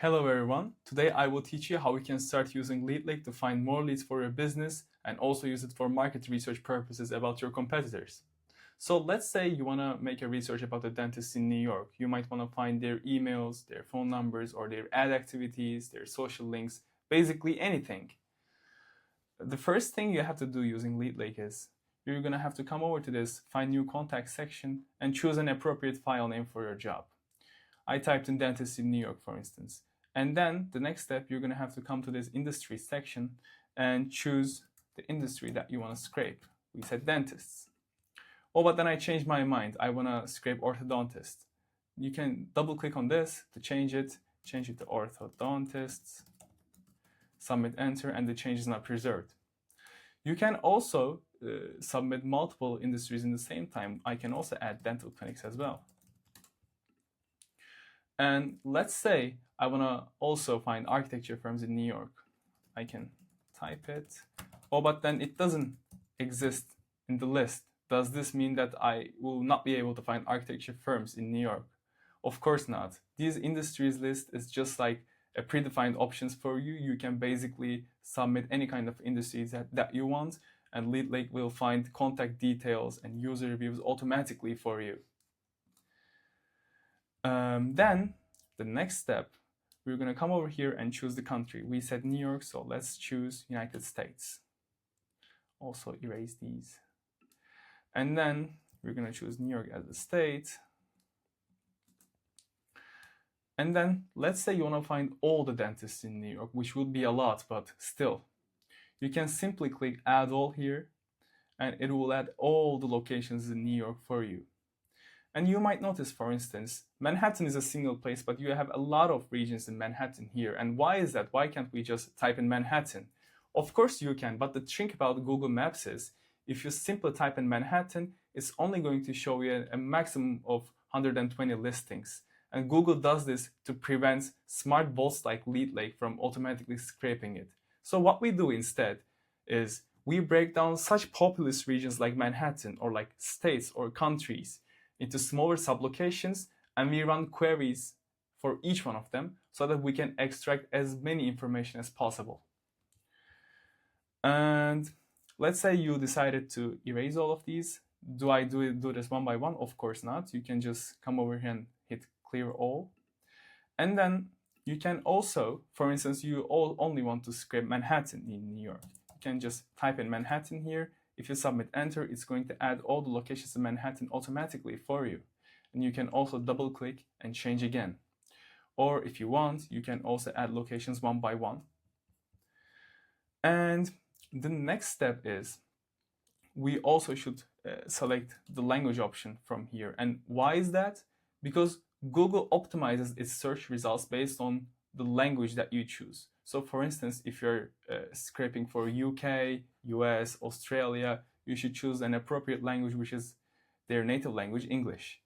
Hello everyone, today I will teach you how you can start using LeadLake to find more leads for your business and also use it for market research purposes about your competitors. So let's say you want to make a research about a dentist in New York. You might want to find their emails, their phone numbers, or their ad activities, their social links, basically anything. The first thing you have to do using LeadLake is you're going to have to come over to this Find New Contacts section and choose an appropriate file name for your job. I typed in dentist in New York, for instance. And then the next step, you're going to have to come to this industry section and choose the industry that you want to scrape. We said dentists. Oh, but then I changed my mind. I want to scrape orthodontist. You can double click on this to change it to orthodontists, submit enter, and the change is not preserved. You can also submit multiple industries in the same time. I can also add dental clinics as well. And let's say I want to also find architecture firms in New York. I can type it. Oh, but then it doesn't exist in the list. Does this mean that I will not be able to find architecture firms in New York? Of course not. These industries list is just like a predefined options for you. You can basically submit any kind of industries that you want, and LeadLake will find contact details and user reviews automatically for you. Then the next step, we're going to come over here and choose the country. We said New York, so let's choose United States. Also erase these. And then we're going to choose New York as a state. And then let's say you want to find all the dentists in New York, which would be a lot, but still. You can simply click Add All here, and it will add all the locations in New York for you. And you might notice, for instance, Manhattan is a single place, but you have a lot of regions in Manhattan here. And why is that? Why can't we just type in Manhattan? Of course you can, but the trick about Google Maps is if you simply type in Manhattan, it's only going to show you a maximum of 120 listings. And Google does this to prevent smart bots like LeadLake from automatically scraping it. So what we do instead is we break down such populous regions like Manhattan or like states or countries into smaller sublocations, and we run queries for each one of them so that we can extract as many information as possible. And let's say you decided to erase all of these. Do I do this one by one? Of course not. You can just come over here and hit clear all. And then you can also, for instance, you only want to scrape Manhattan in New York. You can just type in Manhattan here. If you submit enter, it's going to add all the locations in Manhattan automatically for you. And you can also double click and change again. Or if you want, you can also add locations one by one. And the next step is we also should select the language option from here. And why is that? Because Google optimizes its search results based on the language that you choose. So for instance, if you're scraping for UK, US, Australia, you should choose an appropriate language, which is their native language, English.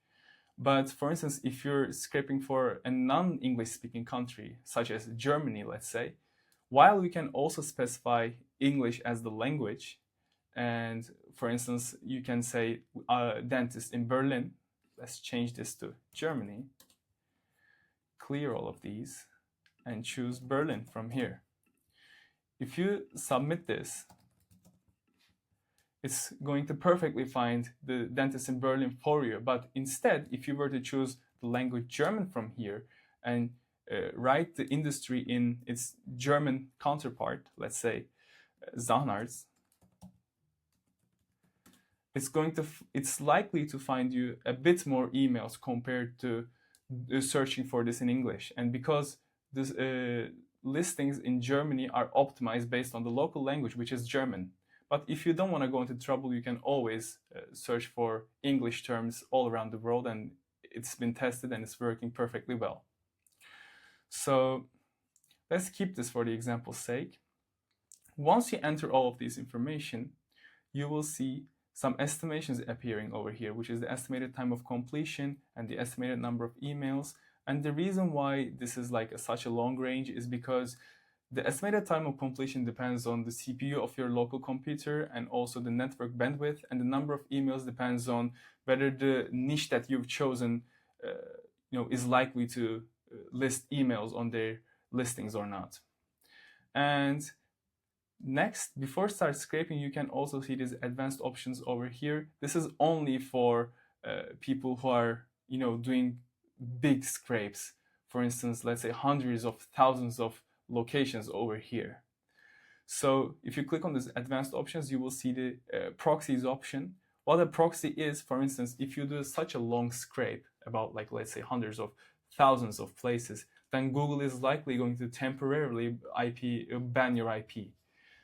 But for instance, if you're scraping for a non-English speaking country, such as Germany, let's say, while you can also specify English as the language, and for instance, you can say dentist in Berlin, let's change this to Germany, clear all of these, and choose Berlin from here. If you submit this, it's going to perfectly find the dentist in Berlin for you. But instead, if you were to choose the language German from here and write the industry in its German counterpart, let's say Zahnarzt, it's likely to find you a bit more emails compared to searching for this in English. And because this listings in Germany are optimized based on the local language, which is German. But if you don't want to go into trouble, you can always search for English terms all around the world, and it's been tested and it's working perfectly well. So let's keep this for the example's sake. Once you enter all of this information, you will see some estimations appearing over here, which is the estimated time of completion and the estimated number of emails. And the reason why this is like such a long range is because the estimated time of completion depends on the CPU of your local computer and also the network bandwidth, and the number of emails depends on whether the niche that you've chosen is likely to list emails on their listings or not. And next, before start scraping, you can also see these advanced options over here. This is only for people who are, doing big scrapes. For instance, let's say hundreds of thousands of locations over here. So if you click on these advanced options, you will see the proxies option. What a proxy is, for instance, if you do such a long scrape about, like, let's say hundreds of thousands of places, then Google is likely going to temporarily ban your IP.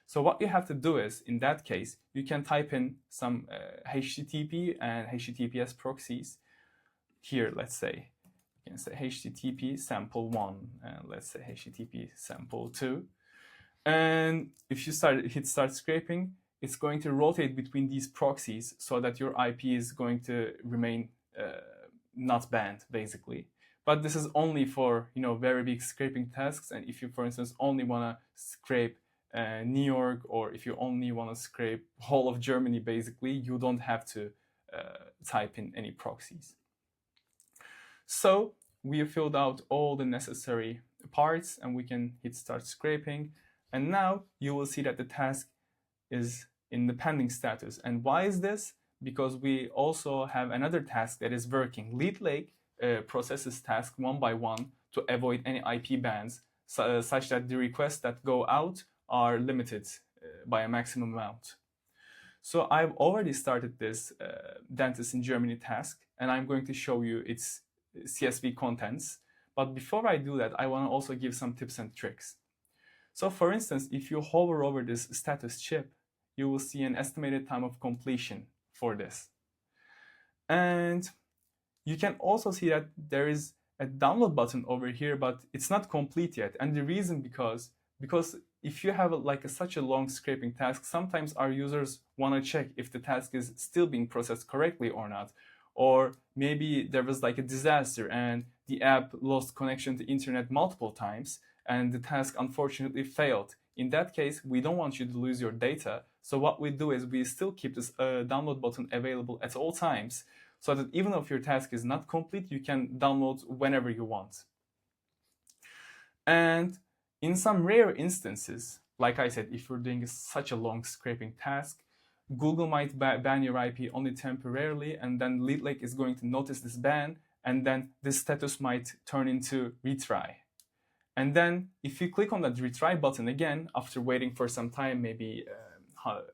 So what you have to do is, in that case, you can type in some HTTP and HTTPS proxies. Here, let's say, you can say HTTP sample 1, and let's say HTTP sample 2. And if you hit start scraping, it's going to rotate between these proxies so that your IP is going to remain not banned, basically. But this is only for very big scraping tasks. And if you, for instance, only want to scrape New York, or if you only want to scrape whole of Germany, basically, you don't have to type in any proxies. So we have filled out all the necessary parts, and we can hit start scraping. And now you will see that the task is in the pending status. And why is this? Because we also have another task that is working. LeadLake processes tasks one by one to avoid any IP bans, such that the requests that go out are limited by a maximum amount. So I've already started this dentist in Germany task, and I'm going to show you its CSV contents. But before I do that, I want to also give some tips and tricks. So for instance, if you hover over this status chip, you will see an estimated time of completion for this. And you can also see that there is a download button over here, but it's not complete yet. And the reason because if you have such a long scraping task, sometimes our users want to check if the task is still being processed correctly or not. Or maybe there was a disaster and the app lost connection to internet multiple times, and the task unfortunately failed. In that case, we don't want you to lose your data. So what we do is we still keep this download button available at all times, so that even if your task is not complete, you can download whenever you want. And in some rare instances, like I said, if you're doing such a long scraping task, Google might ban your IP only temporarily, and then LeadLake is going to notice this ban, and then this status might turn into retry. And then if you click on that retry button again, after waiting for some time, maybe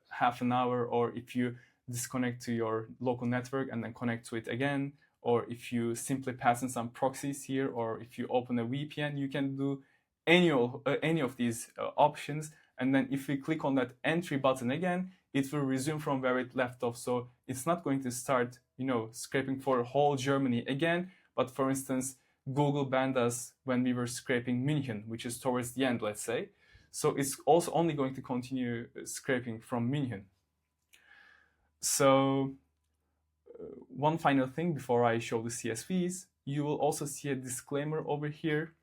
half an hour, or if you disconnect to your local network and then connect to it again, or if you simply pass in some proxies here, or if you open a VPN, you can do any of these options. And then if we click on that entry button again, it will resume from where it left off. So it's not going to start, scraping for whole Germany again. But for instance, Google banned us when we were scraping München, which is towards the end, let's say. So it's also only going to continue scraping from München. So one final thing before I show the CSVs, you will also see a disclaimer over here.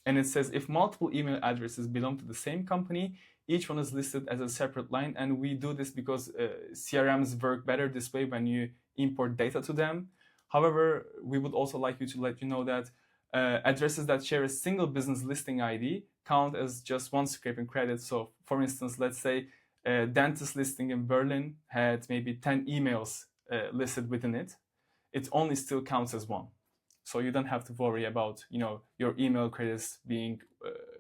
And it says, if multiple email addresses belong to the same company, each one is listed as a separate line. And we do this because CRMs work better this way when you import data to them. However, we would also like to let you know that addresses that share a single business listing ID count as just one scraping credit. So for instance, let's say a dentist listing in Berlin had maybe 10 emails listed within it. It only still counts as one. So you don't have to worry about your email credits being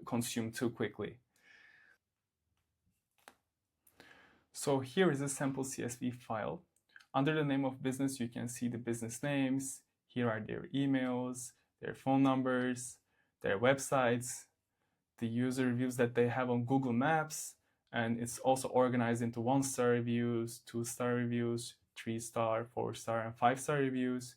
consumed too quickly. So here is a sample CSV file. Under the name of business, you can see the business names. Here are their emails, their phone numbers, their websites, the user reviews that they have on Google Maps, and it's also organized into 1-star reviews, 2-star reviews, 3-star, 4-star, and 5-star reviews.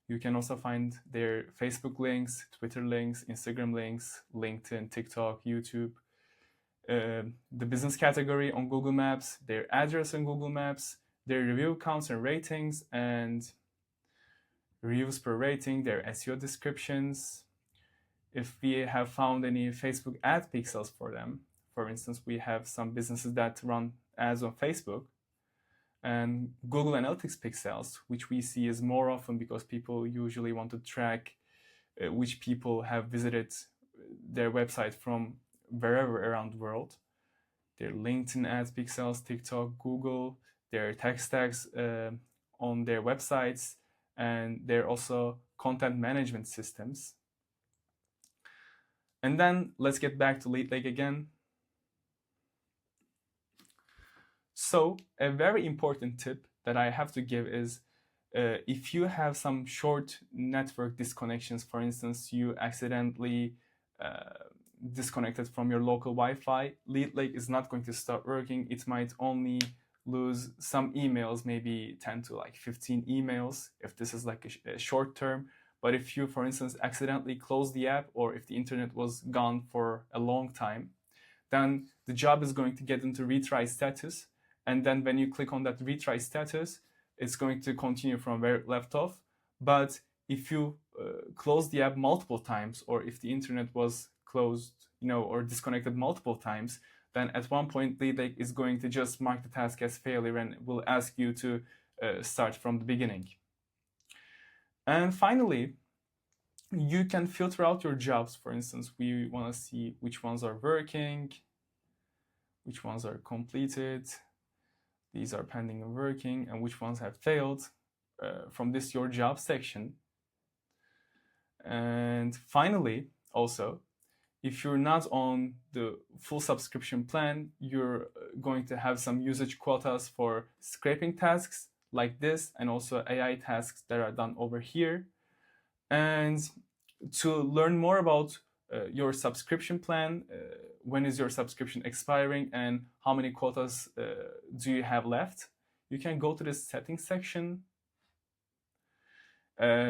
You can also find their Facebook links, Twitter links, Instagram links, LinkedIn, TikTok, YouTube, the business category on Google Maps, their address on Google Maps, their review counts and ratings, and reviews per rating, their SEO descriptions. If we have found any Facebook ad pixels for them, for instance, we have some businesses that run ads on Facebook, and Google Analytics pixels, which we see is more often because people usually want to track which people have visited their website from wherever around the world, their LinkedIn ads, pixels, TikTok, Google, their tech stacks on their websites, and their also content management systems. And then let's get back to LeadLake again. So a very important tip that I have to give is if you have some short network disconnections, for instance, you accidentally disconnected from your local Wi-Fi, LeadLake is not going to start working. It might only lose some emails, maybe 10 to like 15 emails if this is like a short term. But if you, for instance, accidentally close the app, or if the internet was gone for a long time, then the job is going to get into retry status. And then when you click on that retry status, it's going to continue from where it left off. But if you close the app multiple times, or if the internet was closed, or disconnected multiple times, then at one point LeadLake is going to just mark the task as failure and will ask you to start from the beginning. And finally, you can filter out your jobs. For instance, we want to see which ones are working, which ones are completed, these are pending and working, and which ones have failed from this your job section. And finally, also, if you're not on the full subscription plan, you're going to have some usage quotas for scraping tasks like this, and also AI tasks that are done over here. And to learn more about your subscription plan, when is your subscription expiring, and how many quotas do you have left, you can go to the settings section,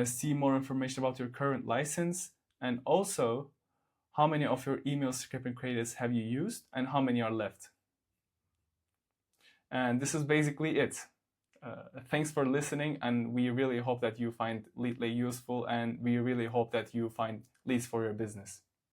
see more information about your current license, and also how many of your email scraping credits have you used and how many are left. And this is basically it. Thanks for listening, and we really hope that you find LeadLake useful, and we really hope that you find leads for your business.